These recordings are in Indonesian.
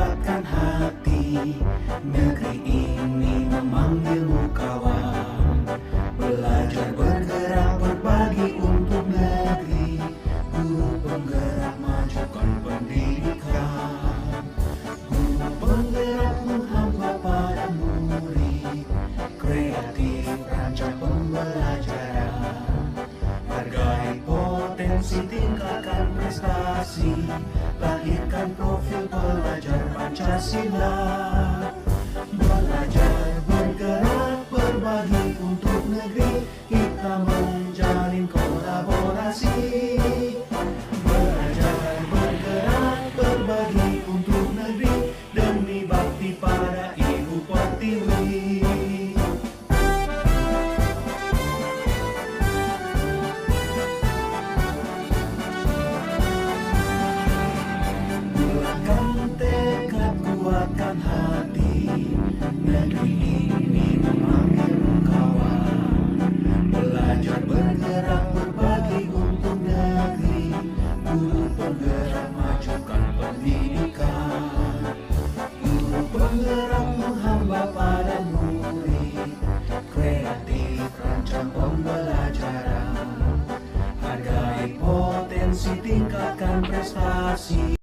kuatkan hati. Negeri ini memanggilmu kawan. Belajar bergerak berbagi untuk negeri. Guru penggerak majukan pendidikan. Guru penggerak menghamba pada murid. Kreatif rancang pembelajaran. Hargai potensi, tingkatkan prestasi. Lahirkan profil pelajar Pancasila. Belajar bergerak berbagi untuk negeri. Kita menjalin kolaborasi. Belajar bergerak berbagi untuk negeri. Demi bakti pada Ibu Pertiwi. Bulatkan tekad, kuatkan hati. Negeri ini memanggilmu kawan. Belajar bergerak berbagi untuk negeri. Guru penggerak majukan pendidikan. Guru penggerak menghamba pada murid. Kreatif rancang pembelajaran. Hargai potensi, tingkatkan prestasi.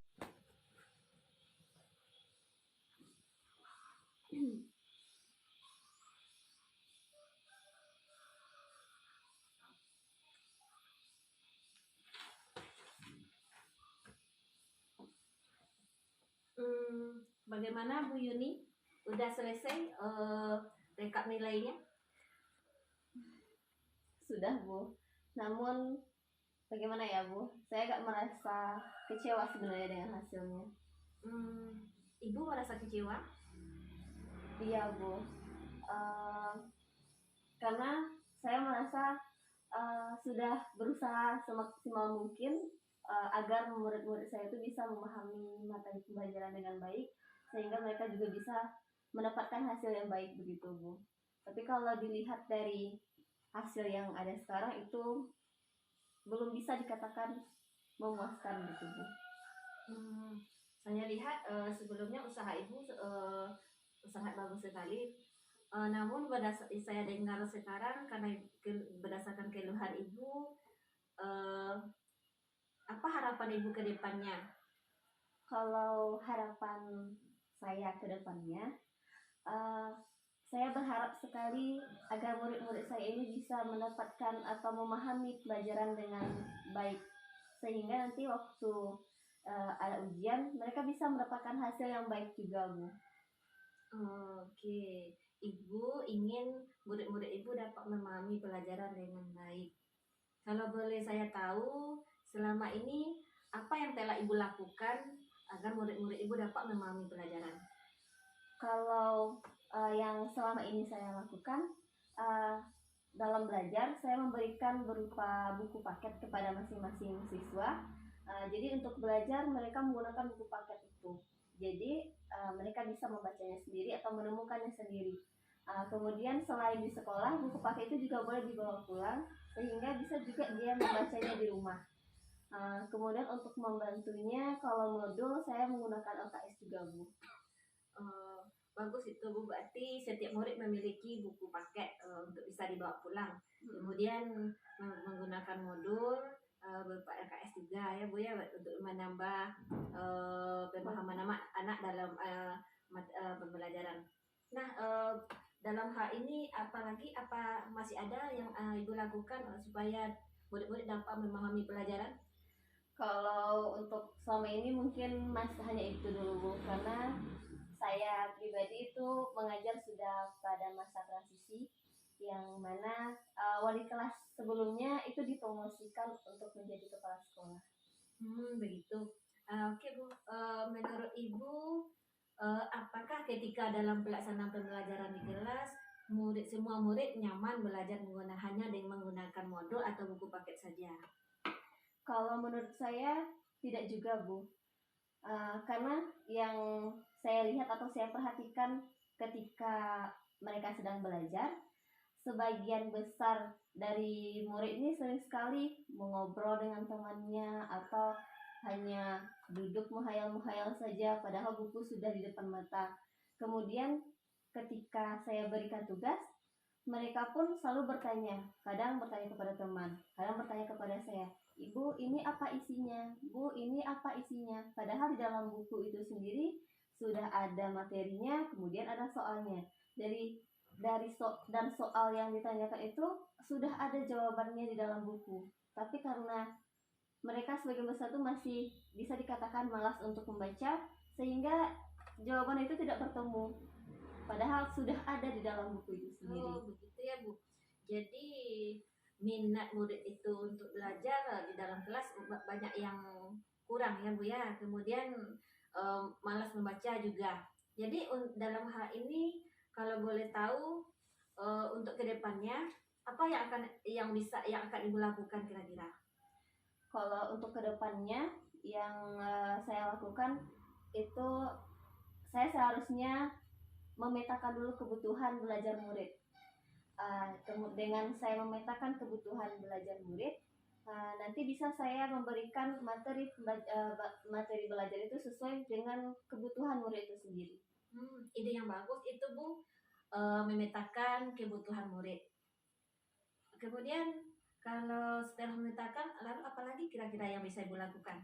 Bagaimana Bu Yuni? Udah selesai rekap nilainya? Sudah Bu, namun bagaimana ya Bu, saya agak merasa kecewa sebenarnya dengan hasilnya. Ibu merasa kecewa? Iya Bu, karena saya merasa sudah berusaha semaksimal mungkin agar murid-murid saya itu bisa memahami materi pembelajaran dengan baik, sehingga mereka juga bisa mendapatkan hasil yang baik begitu Bu. Tapi kalau dilihat dari hasil yang ada sekarang itu belum bisa dikatakan memuaskan gitu Bu. Saya lihat sebelumnya usaha Ibu sangat bagus sekali. Namun saya dengar sekarang karena berdasarkan keluhan Ibu, apa harapan Ibu ke depannya? Kalau harapan saya ke depannya, saya berharap sekali agar murid-murid saya ini bisa mendapatkan atau memahami pelajaran dengan baik, sehingga nanti waktu ada ujian mereka bisa mendapatkan hasil yang baik juga Bu. Oke, Ibu ingin murid-murid Ibu dapat memahami pelajaran dengan baik. Kalau boleh saya tahu, selama ini apa yang telah Ibu lakukan agar murid-murid Ibu dapat memahami pelajaran? Kalau yang selama ini saya lakukan dalam belajar, saya memberikan berupa buku paket kepada masing-masing siswa. Jadi untuk belajar mereka menggunakan buku paket itu. Jadi mereka bisa membacanya sendiri atau menemukannya sendiri. Kemudian selain di sekolah, buku paket itu juga boleh dibawa pulang, sehingga bisa juga dia membacanya di rumah. Kemudian untuk membantunya, kalau modul saya menggunakan LKS juga Bu. Bagus itu Bu, berarti setiap murid memiliki buku paket untuk bisa dibawa pulang. Kemudian menggunakan modul berupa LKS juga ya Bu ya, untuk menambah pemahaman anak dalam pembelajaran. Nah, dalam hal ini apa masih ada yang Ibu lakukan supaya murid-murid dapat memahami pelajaran? Kalau untuk selama ini mungkin masih hanya itu dulu Bu, karena saya pribadi itu mengajar sudah pada masa transisi, yang mana wali kelas sebelumnya itu dipromosikan untuk menjadi kepala sekolah. Begitu. Oke Bu, menurut Ibu apakah ketika dalam pelaksanaan pembelajaran di kelas semua murid nyaman belajar hanya dengan menggunakan modul atau buku paket saja? Kalau menurut saya tidak juga Bu, karena yang saya lihat atau saya perhatikan ketika mereka sedang belajar, sebagian besar dari murid ini sering sekali mengobrol dengan temannya atau hanya duduk menghayal-menghayal saja padahal buku sudah di depan mata. Kemudian ketika saya berikan tugas, mereka pun selalu bertanya, kadang bertanya kepada teman, kadang bertanya kepada saya, "Ibu, ini apa isinya? Bu, ini apa isinya?" Padahal di dalam buku itu sendiri sudah ada materinya, kemudian ada soalnya. Dan soal yang ditanyakan itu sudah ada jawabannya di dalam buku. Tapi karena mereka sebagian besar itu masih bisa dikatakan malas untuk membaca, sehingga jawaban itu tidak bertemu. Padahal sudah ada di dalam buku itu sendiri. Oh, begitu ya, Bu. Jadi minat murid itu untuk belajar di dalam kelas banyak yang kurang ya, Bu ya. Kemudian malas membaca juga. Jadi dalam hal ini kalau boleh tahu untuk kedepannya apa yang akan Ibu lakukan kira-kira? Kalau untuk kedepannya yang saya lakukan itu, saya seharusnya memetakan dulu kebutuhan belajar murid. Dengan saya memetakan kebutuhan belajar murid, nanti bisa saya memberikan materi belajar itu sesuai dengan kebutuhan murid itu sendiri. Ide yang bagus itu, Bu, memetakan kebutuhan murid. Kemudian kalau setelah memetakan, lalu apa lagi kira-kira yang bisa Ibu lakukan?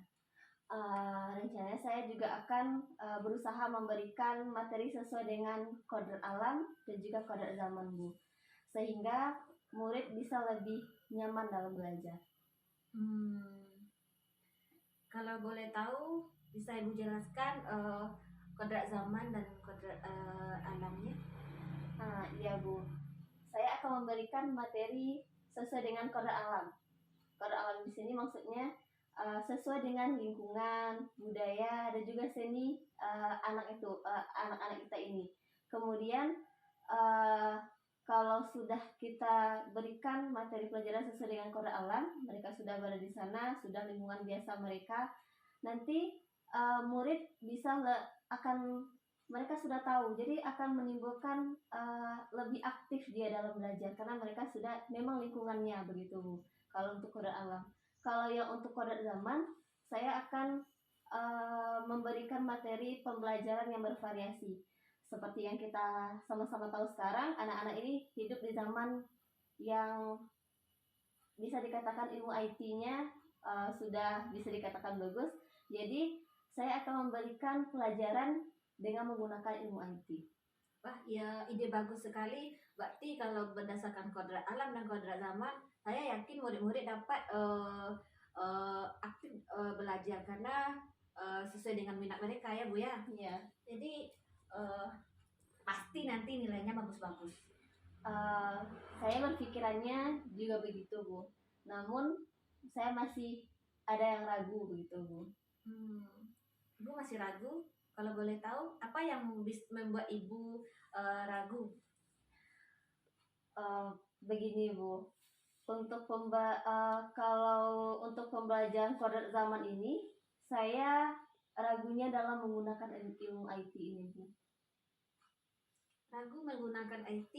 Rencananya saya juga akan berusaha memberikan materi sesuai dengan kodrat alam dan juga kodrat zaman, Bu, sehingga murid bisa lebih nyaman dalam belajar. Kalau boleh tahu, bisa Ibu jelaskan kodrat zaman dan kodrat alamnya? Iya, Bu. Saya akan memberikan materi sesuai dengan kodrat alam. Kodrat alam di sini maksudnya sesuai dengan lingkungan, budaya, dan juga seni anak-anak kita ini. Kemudian kalau sudah kita berikan materi pelajaran sesuai dengan kodrat alam, mereka sudah berada di sana, sudah lingkungan biasa mereka, nanti murid mereka sudah tahu, jadi akan menimbulkan lebih aktif dia dalam belajar karena mereka sudah memang lingkungannya begitu, Bu. Kalau untuk kodrat alam. Kalau yang untuk kodrat zaman, saya akan memberikan materi pembelajaran yang bervariasi. Seperti yang kita sama-sama tahu sekarang, anak-anak ini hidup di zaman yang bisa dikatakan ilmu IT-nya sudah bisa dikatakan bagus. Jadi saya akan memberikan pelajaran dengan menggunakan ilmu IT. Wah, ya ide bagus sekali. Berarti kalau berdasarkan kodrat alam dan kodrat zaman, saya yakin murid-murid dapat aktif belajar karena sesuai dengan minat mereka ya, Bu ya. Iya. Jadi pasti nanti nilainya bagus-bagus. Saya berpikirannya juga begitu, Bu. Namun saya masih ada yang ragu begitu, Bu. Ibu masih ragu? Kalau boleh tahu, apa yang membuat Ibu ragu? Begini, Bu. Kalau untuk pembelajaran kodrat zaman ini, saya ragunya dalam menggunakan ilmu IT ini, Bu. Ragu menggunakan IT,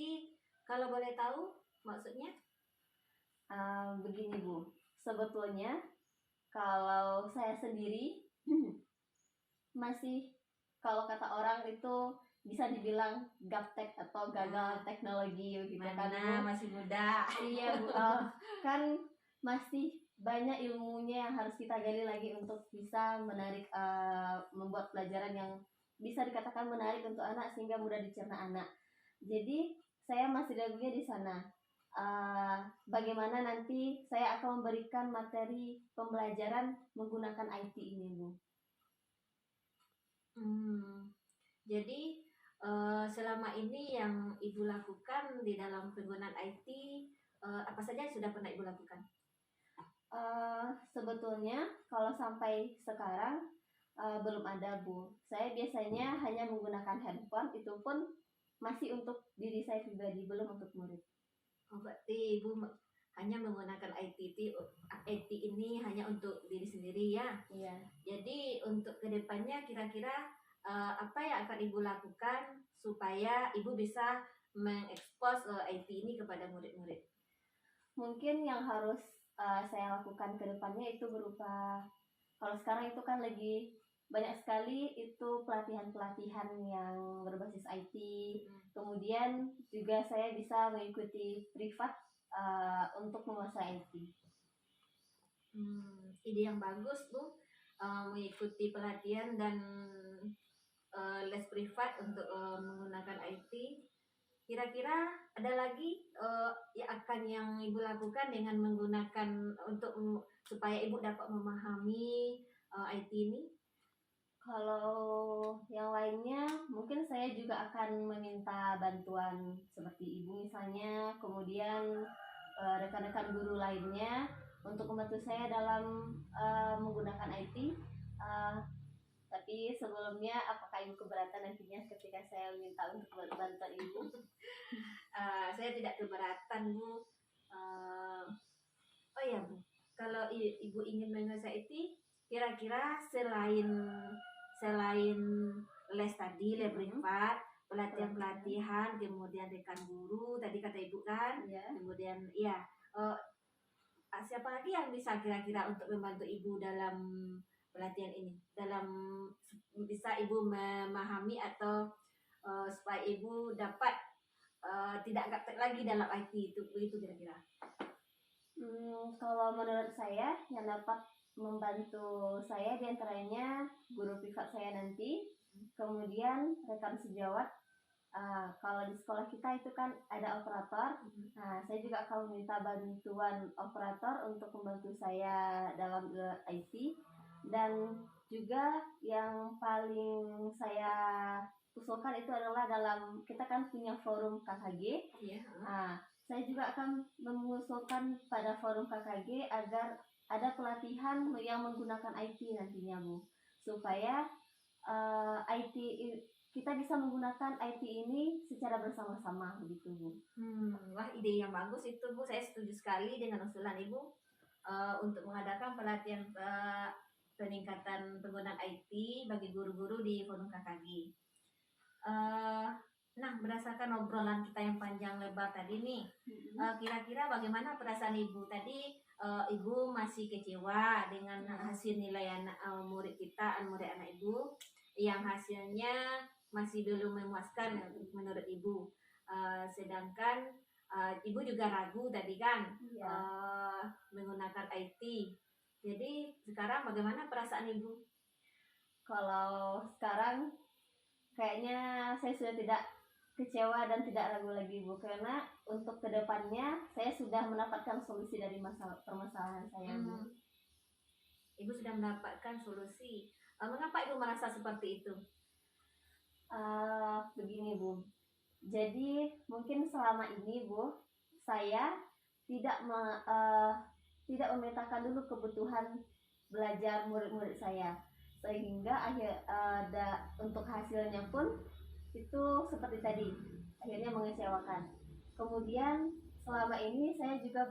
kalau boleh tahu maksudnya? Begini, Bu. Sebetulnya kalau saya sendiri masih, kalau kata orang itu bisa dibilang gaptek atau gagal teknologi gitu kan, Bu. Masih muda. Iya, Bu. Kan masih banyak ilmunya yang harus kita gali lagi untuk bisa membuat pelajaran yang bisa dikatakan menarik untuk anak sehingga mudah dicerna anak. Jadi saya masih ragunya di sana. Bagaimana nanti saya akan memberikan materi pembelajaran menggunakan IT ini, Bu. Jadi selama ini yang Ibu lakukan di dalam penggunaan IT, apa saja yang sudah pernah Ibu lakukan? Sebetulnya kalau sampai sekarang belum ada, Bu. Saya biasanya hanya menggunakan handphone, itu pun masih untuk diri saya pribadi, belum untuk murid. Oh, berarti Ibu hanya menggunakan IT ini hanya untuk diri sendiri ya? Iya. Jadi untuk kedepannya kira-kira apa yang akan Ibu lakukan supaya Ibu bisa mengekspos IT ini kepada murid-murid? Mungkin yang harus saya lakukan ke depannya itu berupa Kalau sekarang itu kan lagi banyak sekali itu pelatihan-pelatihan yang berbasis IT. Kemudian juga saya bisa mengikuti privat untuk menguasai IT. Ide yang bagus Bu, mengikuti pelatihan dan les privat untuk menggunakan IT. Kira-kira ada lagi yang Ibu lakukan dengan menggunakan supaya Ibu dapat memahami IT ini? Kalau yang lainnya mungkin saya juga akan meminta bantuan seperti ibu misalnya, kemudian rekan-rekan guru lainnya untuk membantu saya dalam menggunakan IT. Tapi sebelumnya apakah ibu keberatan nantinya ketika saya minta untuk bantuan ibu? Saya tidak keberatan Bu. Oh ya Bu, kalau Ibu ingin menguasai IT, kira-kira selain les tadi, les privat, pelatihan-pelatihan, kemudian rekan guru, tadi kata Ibu kan, kemudian siapa lagi yang bisa kira-kira untuk membantu Ibu dalam pelatihan ini, dalam bisa Ibu memahami atau supaya Ibu dapat tidak gaptek lagi dalam IT itu, begitu kira-kira? Kalau menurut saya yang dapat membantu saya diantaranya guru privat saya nanti, kemudian rekan sejawat. Kalau di sekolah kita itu kan ada operator. Nah, saya juga akan meminta bantuan operator untuk membantu saya dalam IT. Dan juga yang paling saya usulkan itu adalah dalam kita kan punya forum KKG. Saya juga akan mengusulkan pada forum KKG agar ada pelatihan yang menggunakan IT nantinya Bu, supaya IT kita bisa menggunakan IT ini secara bersama-sama begitu Bu. Wah, ide yang bagus itu Bu, saya setuju sekali dengan usulan Ibu untuk mengadakan pelatihan peningkatan penggunaan IT bagi guru-guru di forum KKG. Nah, berdasarkan obrolan kita yang panjang lebar tadi nih, kira-kira bagaimana perasaan Ibu? Tadi Ibu masih kecewa dengan hasil nilai murid kita, murid anak Ibu, yang hasilnya masih belum memuaskan menurut Ibu. Sedangkan Ibu juga ragu tadi kan menggunakan IT. Jadi sekarang bagaimana perasaan Ibu? Kalau sekarang kayaknya saya sudah tidak kecewa dan tidak ragu lagi Bu, karena untuk kedepannya saya sudah mendapatkan solusi dari permasalahan saya Bu. Ibu sudah mendapatkan solusi. Mengapa Ibu merasa seperti itu? Begini Bu, jadi mungkin selama ini Bu, saya tidak memetakan dulu kebutuhan belajar murid-murid saya, sehingga untuk hasilnya pun itu seperti tadi, akhirnya mengecewakan. Kemudian selama ini saya juga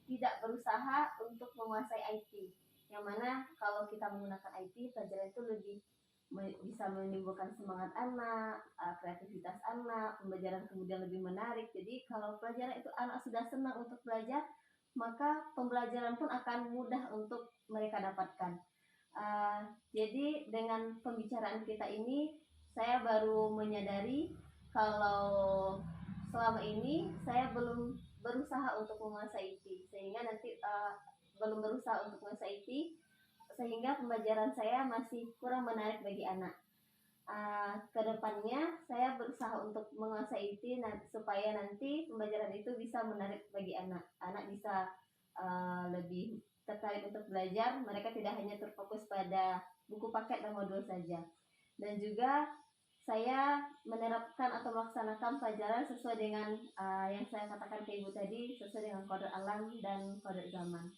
tidak berusaha untuk menguasai IT, yang mana kalau kita menggunakan IT, pelajaran itu lebih bisa menimbulkan semangat anak, kreativitas anak, pembelajaran kemudian lebih menarik. Jadi kalau pelajaran itu anak sudah senang untuk belajar, maka pembelajaran pun akan mudah untuk mereka dapatkan. Jadi dengan pembicaraan kita ini, saya baru menyadari kalau selama ini saya belum berusaha untuk menguasai IT, sehingga nanti belum berusaha untuk menguasai IT, sehingga pembelajaran saya masih kurang menarik bagi anak. Kedepannya saya berusaha untuk menguasai IT supaya nanti pembelajaran itu bisa menarik bagi anak. Anak bisa lebih tertarik untuk belajar, mereka tidak hanya terfokus pada buku paket dan modul saja. Dan juga saya menerapkan atau melaksanakan pelajaran sesuai dengan yang saya katakan ke Ibu tadi, sesuai dengan kodrat alam dan kodrat zaman.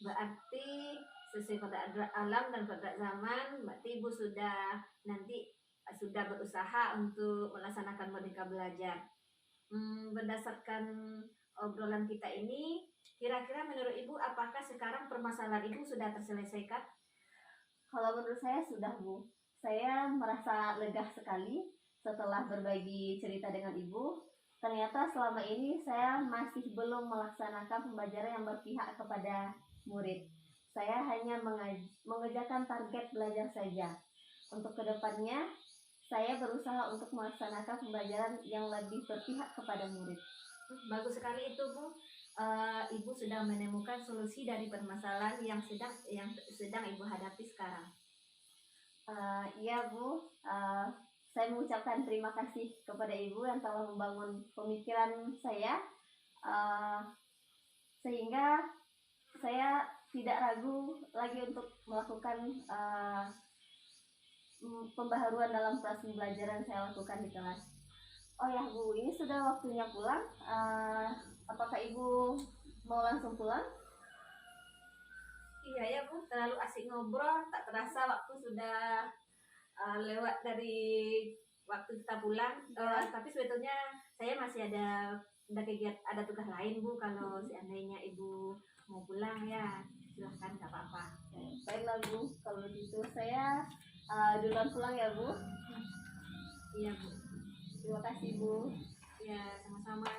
Berarti sesuai kodrat alam dan kodrat zaman, berarti Ibu sudah berusaha untuk melaksanakan Merdeka Belajar. Berdasarkan obrolan kita ini, kira-kira menurut Ibu apakah sekarang permasalahan Ibu sudah terselesaikan? Kalau menurut saya sudah Bu. Saya merasa lega sekali setelah berbagi cerita dengan Ibu. Ternyata selama ini saya masih belum melaksanakan pembelajaran yang berpihak kepada murid. saya hanya mengerjakan target belajar saja. Untuk kedepannya, saya berusaha untuk melaksanakan pembelajaran yang lebih berpihak kepada murid. Bagus sekali itu Bu. Ibu sudah menemukan solusi dari permasalahan yang sedang Ibu hadapi sekarang. Iya Bu, saya mengucapkan terima kasih kepada Ibu yang telah membangun pemikiran saya, sehingga saya tidak ragu lagi untuk melakukan pembaharuan dalam proses pembelajaran saya lakukan di kelas. Oh ya Bu, ini sudah waktunya pulang. Apakah Ibu mau langsung pulang? Iya ya Bu, terlalu asik ngobrol, tak terasa waktu sudah lewat dari waktu kita pulang. Tapi sebetulnya saya masih ada kegiatan, ada tugas lain Bu. Kalau seandainya Ibu mau pulang ya silahkan, nggak apa-apa. Baiklah Bu, kalau begitu saya duluan pulang ya Bu. Iya Bu. Terima kasih Bu. Ya sama-sama.